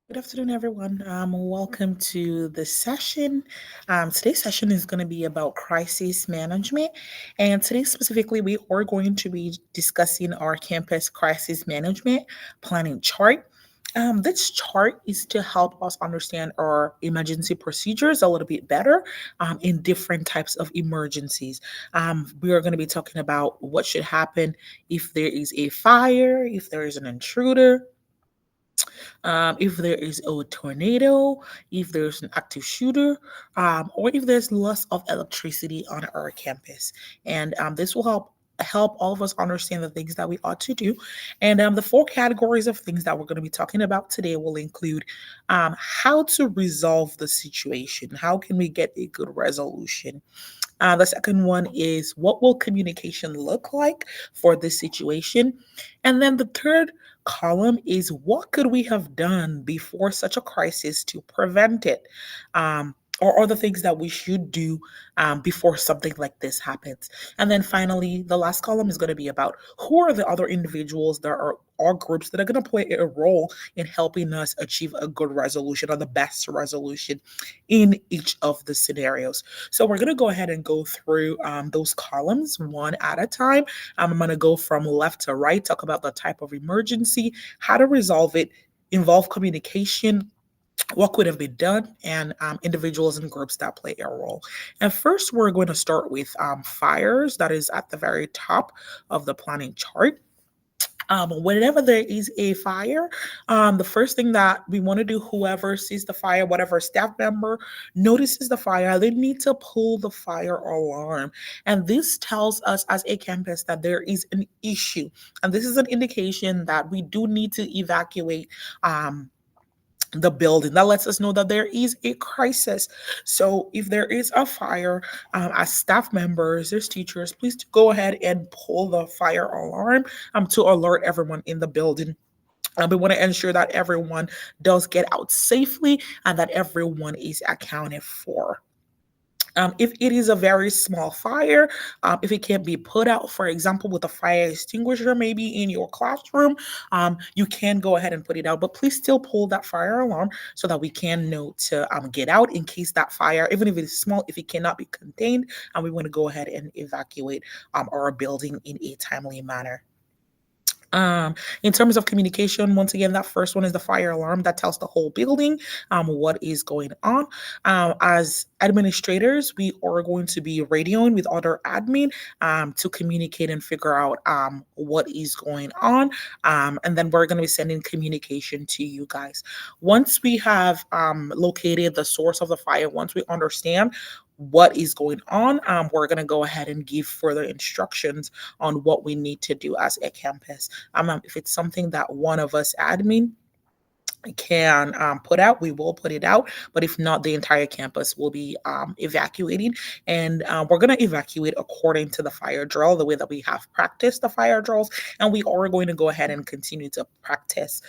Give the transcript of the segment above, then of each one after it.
Good afternoon, everyone. Welcome to the session. Today's session is going to be about crisis management. And today, specifically, we are going to be discussing our campus crisis management planning chart. This chart is to help us understand our emergency procedures a little bit better in different types of emergencies. We are going to be talking about what should happen if there is a fire, if there is an intruder, if there is a tornado, if there's an active shooter, or if there's loss of electricity on our campus. And this will help all of us understand the things that we ought to do. And the four categories of things that we're going to be talking about today will include how to resolve the situation. How can we get a good resolution? The second one is what will communication look like for this situation? And then the third column is what could we have done before such a crisis to prevent it? Or other things that we should do before something like this happens. And then finally, the last column is going to be about who are the other individuals that are or groups that are going to play a role in helping us achieve a good resolution or the best resolution in each of the scenarios. So we're going to go ahead and go through those columns one at a time. I'm going to go from left to right, talk about the type of emergency, how to resolve it, involve communication, what could have been done, and individuals and groups that play a role. And first, we're going to start with fires, that is at the very top of the planning chart. Whenever there is a fire, the first thing that we want to do, whoever sees the fire, whatever staff member notices the fire, they need to pull the fire alarm. And this tells us as a campus that there is an issue. And this is an indication that we do need to evacuate. The building that lets us know that there is a crisis. So if there is a fire, as staff members, as teachers, please go ahead and pull the fire alarm to alert everyone in the building. We want to ensure that everyone does get out safely and that everyone is accounted for. If it is a very small fire, if it can be put out, for example, with a fire extinguisher, maybe in your classroom, you can go ahead and put it out. But please still pull that fire alarm so that we can know to get out in case that fire, even if it is small, if it cannot be contained, and we want to go ahead and evacuate our building in a timely manner. In terms of communication, once again, that first one is the fire alarm that tells the whole building what is going on. As administrators, we are going to be radioing with other admin to communicate and figure out what is going on. And then we're going to be sending communication to you guys. Once we have located the source of the fire, once we understand what is going on, we're going to go ahead and give further instructions on what we need to do as a campus. If it's something that one of us admin can put out, we will put it out. But if not, the entire campus will be evacuating. And we're going to evacuate according to the fire drill, the way that we have practiced the fire drills. And we are going to go ahead and continue to practice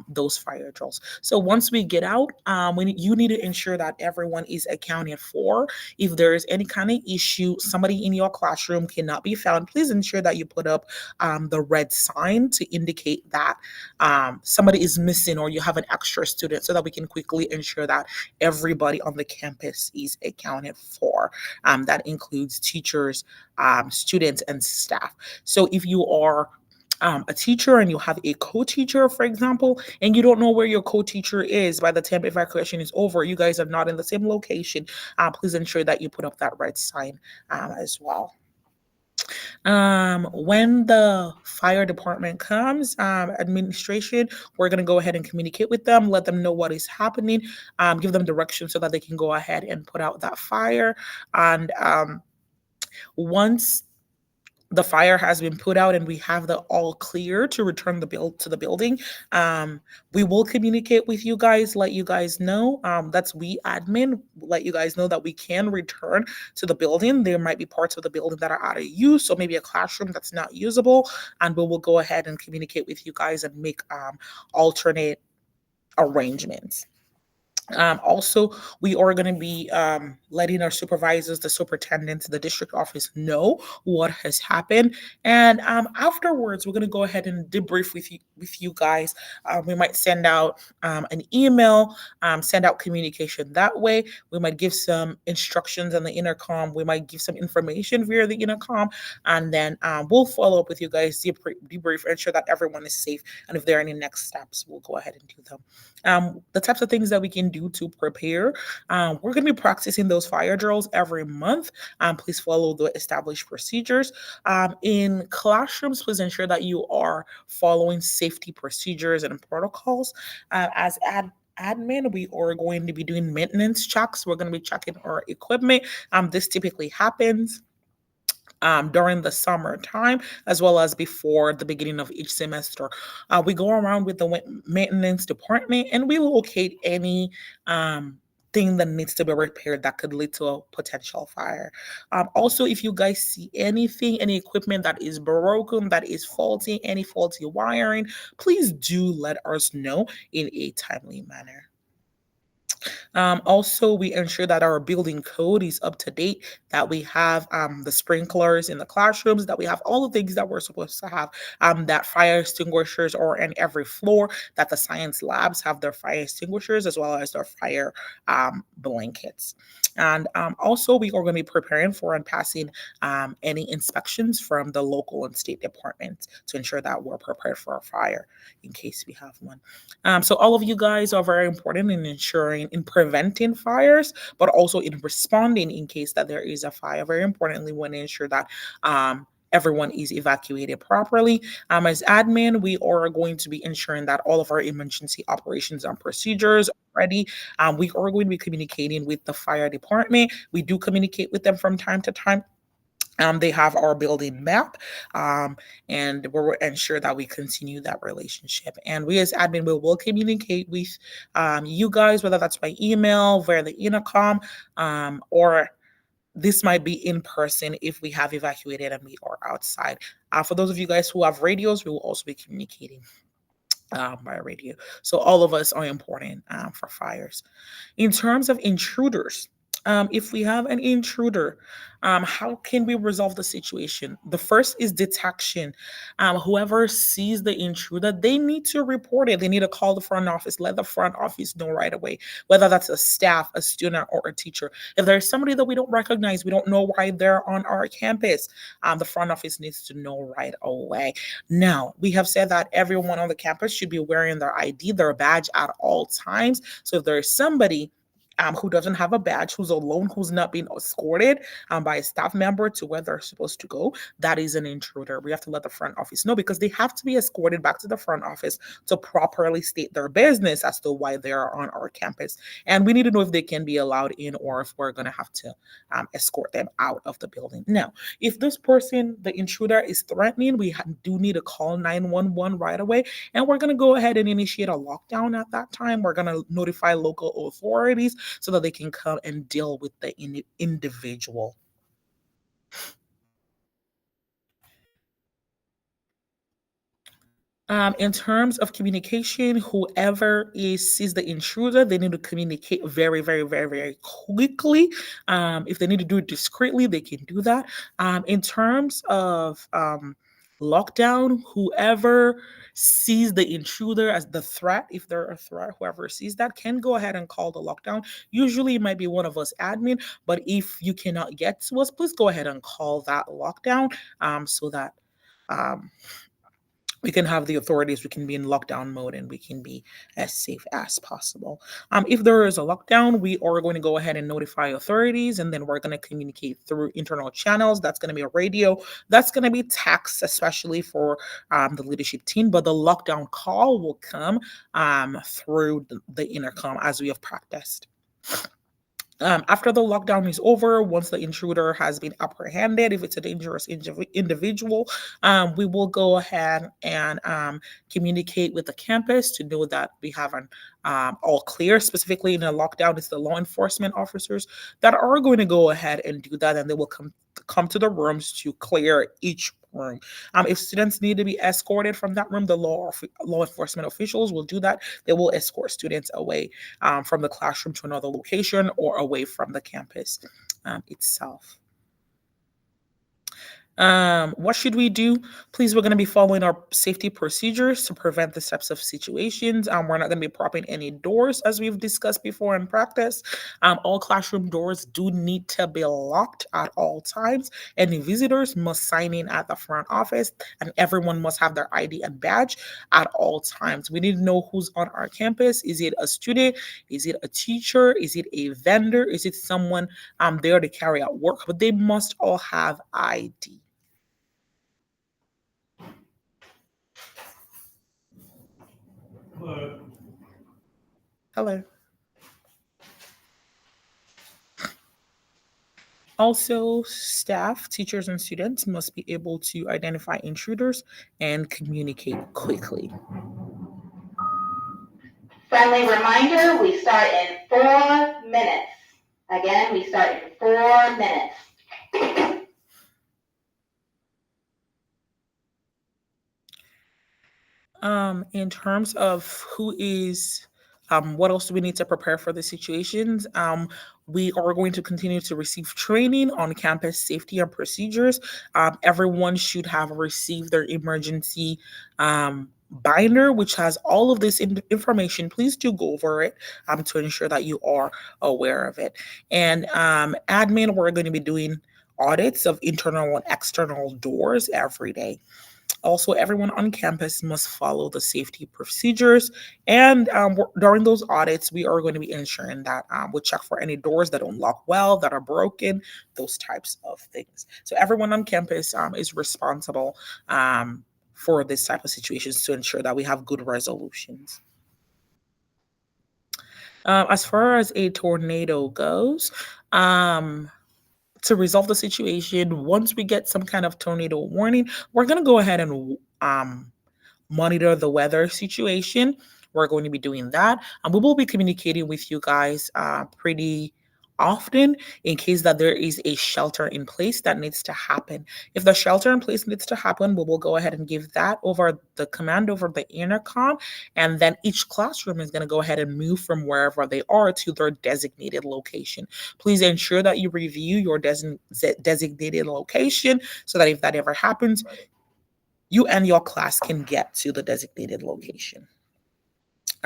those fire drills. So once we get out, you need to ensure that everyone is accounted for. If there is any kind of issue, somebody in your classroom cannot be found, please ensure that you put up the red sign to indicate that somebody is missing or you have an extra student so that we can quickly ensure that everybody on the campus is accounted for. That includes teachers, students, and staff. So if you are a teacher and you have a co-teacher, for example, and you don't know where your co-teacher is by the time evacuation is over, you guys are not in the same location, please ensure that you put up that red sign as well. When the fire department comes, administration, we're going to go ahead and communicate with them, let them know what is happening, give them direction so that they can go ahead and put out that fire. And once the fire has been put out and we have the all clear to return the build to the building, we will communicate with you guys, let you guys know, that's we admin, let you guys know that we can return to the building. There might be parts of the building that are out of use, so maybe a classroom that's not usable, and we will go ahead and communicate with you guys and make alternate arrangements. Also, we are going to be letting our supervisors, the superintendents, the district office know what has happened, and afterwards, we're going to go ahead and debrief with you guys. We might send out an email, send out communication that way. We might give some instructions on the intercom. We might give some information via the intercom, and then we'll follow up with you guys, debrief, ensure that everyone is safe, and if there are any next steps, we'll go ahead and do them. The types of things that we can do to prepare. We're going to be practicing those fire drills every month. Please follow the established procedures. In classrooms, please ensure that you are following safety procedures and protocols. As admin, we are going to be doing maintenance checks. We're going to be checking our equipment. This typically happens during the summertime as well as before the beginning of each semester. We go around with the maintenance department and we locate any thing that needs to be repaired that could lead to a potential fire. Also, if you guys see anything, any equipment that is broken, that is faulty, any faulty wiring, please do let us know in a timely manner. Also, we ensure that our building code is up to date, that we have the sprinklers in the classrooms, that we have all the things that we're supposed to have, that fire extinguishers are in every floor, that the science labs have their fire extinguishers as well as their fire blankets. And also, we are going to be preparing for and passing any inspections from the local and state departments to ensure that we're prepared for a fire in case we have one. So all of you guys are very important in ensuring in preventing fires, but also in responding in case that there is a fire. Very importantly, we want to ensure that everyone is evacuated properly. As admin, we are going to be ensuring that all of our emergency operations and procedures are ready. We are going to be communicating with the fire department. We do communicate with them from time to time. They have our building map, and we'll ensure that we continue that relationship. And we as admin will communicate with you guys, whether that's by email, via the intercom, or this might be in person if we have evacuated and we are outside. For those of you guys who have radios, we will also be communicating by radio. So all of us are important for fires. In terms of intruders, if we have an intruder, how can we resolve the situation? The first is detection. Whoever sees the intruder, they need to report it. They need to call the front office, let the front office know right away, whether that's a staff, a student, or a teacher. If there's somebody that we don't recognize, we don't know why they're on our campus, the front office needs to know right away. Now, we have said that everyone on the campus should be wearing their ID, their badge at all times. So if there is somebody who doesn't have a badge, who's alone, who's not being escorted by a staff member to where they're supposed to go, that is an intruder. We have to let the front office know because they have to be escorted back to the front office to properly state their business as to why they are on our campus. And we need to know if they can be allowed in or if we're going to have to escort them out of the building. Now, if this person, the intruder, is threatening, we do need to call 911 right away. And we're going to go ahead and initiate a lockdown at that time. We're going to notify local authorities so that they can come and deal with the individual. In terms of communication, whoever sees the intruder, they need to communicate very, very, very, very quickly. If they need to do it discreetly, they can do that. In terms of lockdown, whoever sees the intruder as the threat, if they're a threat, whoever sees that can go ahead and call the lockdown. Usually it might be one of us admin, but if you cannot get to us, please go ahead and call that lockdown so that um, we can have the authorities, we can be in lockdown mode and we can be as safe as possible. If there is a lockdown, we are going to go ahead and notify authorities and then we're going to communicate through internal channels. That's going to be a radio, that's going to be text, especially for the leadership team, but the lockdown call will come through the intercom as we have practiced. After the lockdown is over, once the intruder has been apprehended, if it's a dangerous individual, we will go ahead and communicate with the campus to know that we have an all clear. Specifically in a lockdown, it's the law enforcement officers that are going to go ahead and do that, and they will come to the rooms to clear each room. If students need to be escorted from that room, the law enforcement officials will do that. They will escort students away from the classroom to another location or away from the campus itself. What should we do? Please, we're going to be following our safety procedures to prevent this types of situations. We're not going to be propping any doors, as we've discussed before in practice. All classroom doors do need to be locked at all times. Any visitors must sign in at the front office, and everyone must have their ID and badge at all times. We need to know who's on our campus. Is it a student? Is it a teacher? Is it a vendor? Is it someone there to carry out work? But they must all have ID. Hello. Also, staff, teachers, and students must be able to identify intruders and communicate quickly. Friendly reminder, we start in 4 minutes. Again, we start in 4 minutes. In terms of who is what else do we need to prepare for the situations? We are going to continue to receive training on campus safety and procedures. Everyone should have received their emergency binder, which has all of this information. Please do go over it to ensure that you are aware of it. And admin, we're going to be doing audits of internal and external doors every day. Also, everyone on campus must follow the safety procedures. And during those audits, we are going to be ensuring that we check for any doors that don't lock well, that are broken, those types of things. So everyone on campus is responsible for this type of situations to ensure that we have good resolutions. As far as a tornado goes, to resolve the situation, once we get some kind of tornado warning, we're going to go ahead and monitor the weather situation. We're going to be doing that, and we will be communicating with you guys pretty often in case that there is a shelter in place that needs to happen. If the shelter in place needs to happen, we will go ahead and give that over the command over the intercom, and then each classroom is going to go ahead and move from wherever they are to their designated location. Please ensure that you review your designated location so that if that ever happens, you and your class can get to the designated location.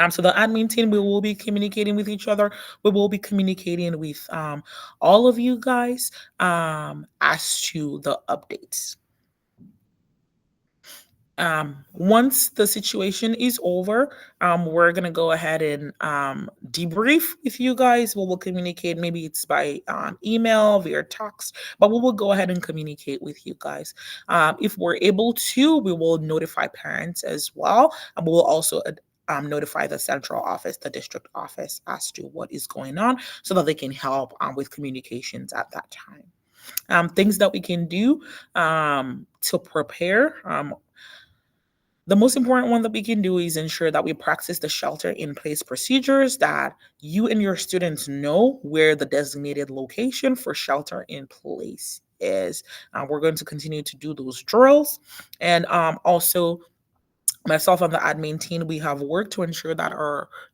So the admin team, we will be communicating with each other. We will be communicating with all of you guys as to the updates. Once the situation is over, we're gonna go ahead and debrief with you guys. We will communicate. Maybe it's by email, via text, but we will go ahead and communicate with you guys. If we're able to, we will notify parents as well, and we will also notify the central office, the district office, as to what is going on, so that they can help with communications at that time. Things that we can do to prepare. The most important one that we can do is ensure that we practice the shelter in place procedures, that you and your students know where the designated location for shelter in place is. We're going to continue to do those drills. And also, myself and the admin team, we have worked to ensure that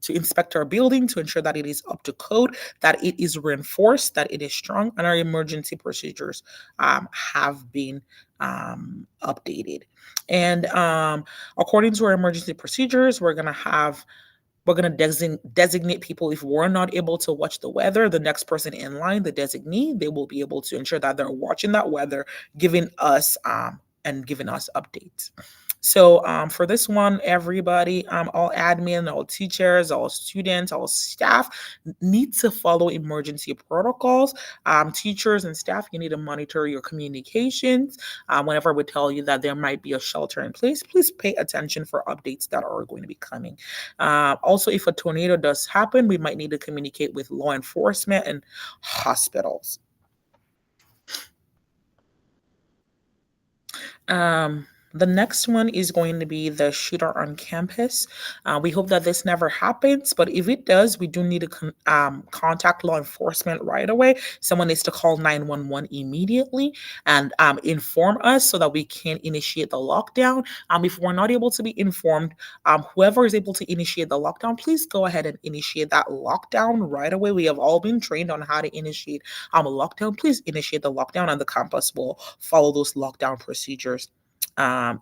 to inspect our building, to ensure that it is up to code, that it is reinforced, that it is strong, and our emergency procedures have been updated. And according to our emergency procedures, we're gonna designate people. If we're not able to watch the weather, the next person in line, the designee, they will be able to ensure that they're watching that weather, giving us updates. So for this one, everybody, all admin, all teachers, all students, all staff need to follow emergency protocols. Teachers and staff, you need to monitor your communications. Whenever we tell you that there might be a shelter in place, please pay attention for updates that are going to be coming. Also, if a tornado does happen, we might need to communicate with law enforcement and hospitals. The next one is going to be the shooter on campus. We hope that this never happens, but if it does, we do need to contact law enforcement right away. Someone needs to call 911 immediately and inform us so that we can initiate the lockdown. If we're not able to be informed, whoever is able to initiate the lockdown, please go ahead and initiate that lockdown right away. We have all been trained on how to initiate a lockdown. Please initiate the lockdown, and the campus will follow those lockdown procedures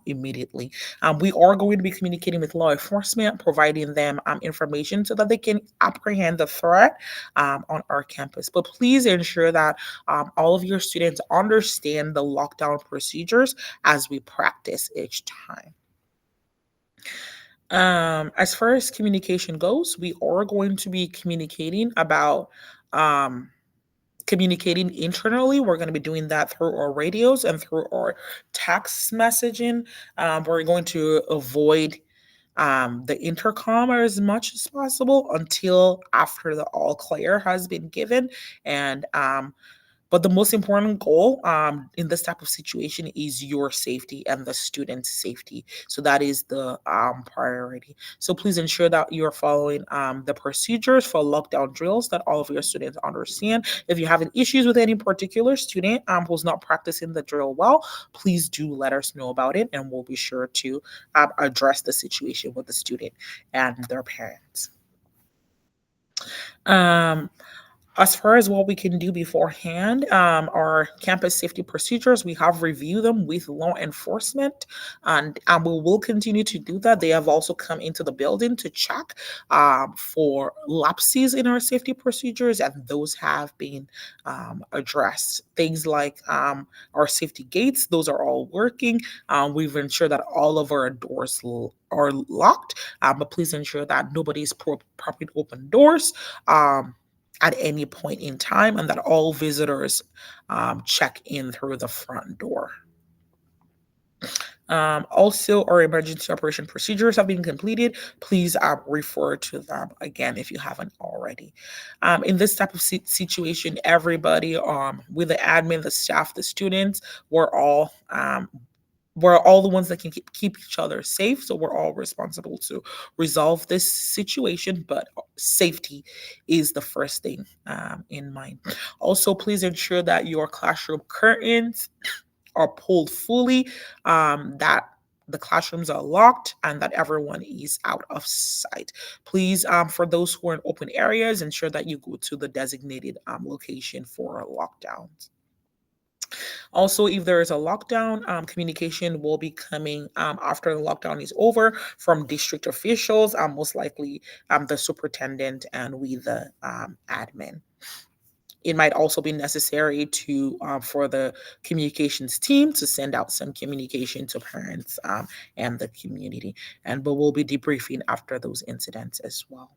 immediately. We are going to be communicating with law enforcement, providing them information so that they can apprehend the threat on our campus. But please ensure that all of your students understand the lockdown procedures as we practice each time. As far as communication goes, we are going to be communicating about communicating internally. We're going to be doing that through our radios and through our text messaging. We're going to avoid the intercom as much as possible until after the all clear has been given. And but the most important goal in this type of situation is your safety and the student's safety. So that is the priority. So please ensure that you're following the procedures for lockdown drills that all of your students understand. If you're having issues with any particular student who's not practicing the drill well, please do let us know about it, and we'll be sure to address the situation with the student and their parents. As far as what we can do beforehand, our campus safety procedures, we have reviewed them with law enforcement, and we will continue to do that. They have also come into the building to check for lapses in our safety procedures, and those have been addressed. Things like our safety gates, those are all working. We've ensured that all of our doors are locked, but please ensure that nobody's properly open doors at any point in time, and that all visitors check in through the front door. Also, our emergency operation procedures have been completed. Please refer to them again if you haven't already. In this type of situation, everybody, with the admin, the staff, the students, we're all the ones that can keep each other safe. So we're all responsible to resolve this situation, but safety is the first thing in mind. Also, please ensure that your classroom curtains are pulled fully, that the classrooms are locked, and that everyone is out of sight. Please, for those who are in open areas, ensure that you go to the designated location for lockdowns. Also, if there is a lockdown, communication will be coming after the lockdown is over from district officials, most likely the superintendent and we, the admin. It might also be necessary to for the communications team to send out some communication to parents and the community, but we'll be debriefing after those incidents as well.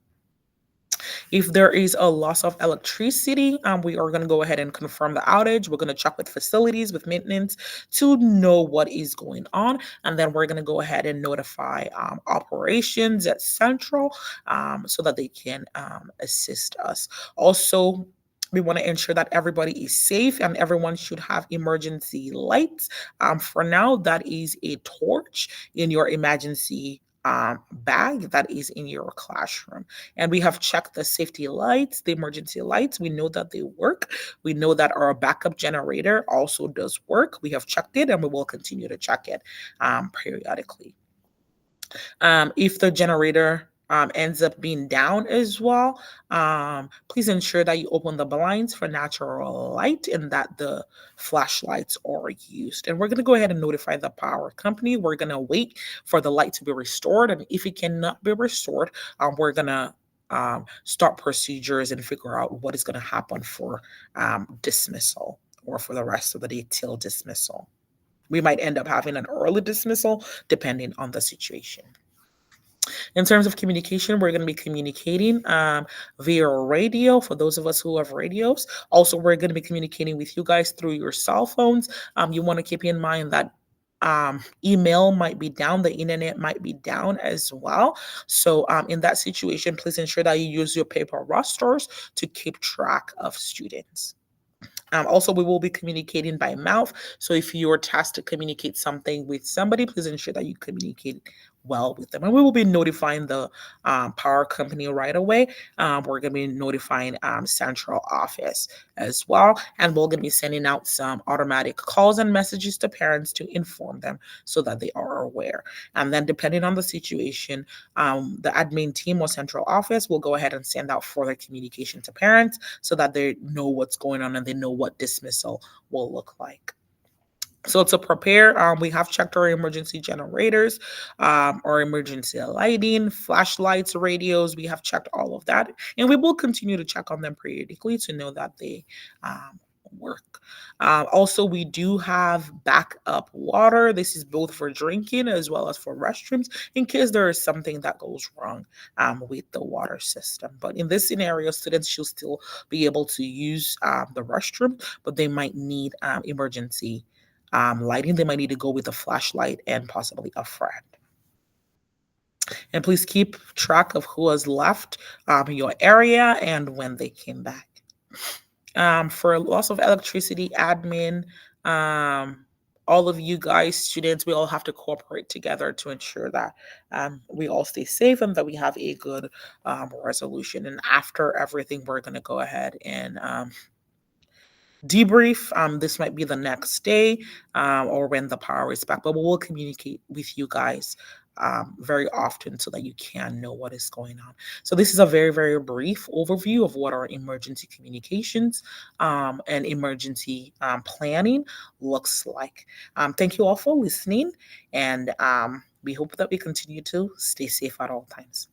If there is a loss of electricity, we are going to go ahead and confirm the outage. We're going to check with facilities, with maintenance to know what is going on. And then we're going to go ahead and notify operations at Central so that they can assist us. Also, we want to ensure that everybody is safe and everyone should have emergency lights. For now, that is a torch in your emergency bag that is in your classroom. And we have checked the safety lights, the emergency lights. We know that they work. We know that our backup generator also does work. We have checked it and we will continue to check it periodically. If the generator ends up being down as well, please ensure that you open the blinds for natural light and that the flashlights are used. And we're going to go ahead and notify the power company. We're going to wait for the light to be restored. And if it cannot be restored, we're going to start procedures and figure out what is going to happen for dismissal or for the rest of the day till dismissal. We might end up having an early dismissal depending on the situation. In terms of communication, we're going to be communicating via radio for those of us who have radios. Also, we're going to be communicating with you guys through your cell phones. You want to keep in mind that email might be down, the internet might be down as well. So in that situation, please ensure that you use your paper rosters to keep track of students. Also, we will be communicating by mouth. So if you're tasked to communicate something with somebody, please ensure that you communicate well with them. And we will be notifying the power company right away. We're going to be notifying central office as well. And we're going to be sending out some automatic calls and messages to parents to inform them so that they are aware. And then depending on the situation, the admin team or central office will go ahead and send out further communication to parents so that they know what's going on and they know what dismissal will look like. So to prepare, we have checked our emergency generators, our emergency lighting, flashlights, radios. We have checked all of that, and we will continue to check on them periodically to know that they work. Also, we do have backup water. This is both for drinking as well as for restrooms in case there is something that goes wrong with the water system. But in this scenario, students should still be able to use the restroom, but they might need emergency lighting. They might need to go with a flashlight and possibly a friend. And please keep track of who has left your area and when they came back. For loss of electricity, admin, all of you guys, students, we all have to cooperate together to ensure that we all stay safe and that we have a good resolution. And after everything, we're going to go ahead and debrief. This might be the next day or when the power is back, but we will communicate with you guys very often so that you can know what is going on. So this is a very, very brief overview of what our emergency communications and emergency planning looks like. Thank you all for listening, and we hope that we continue to stay safe at all times.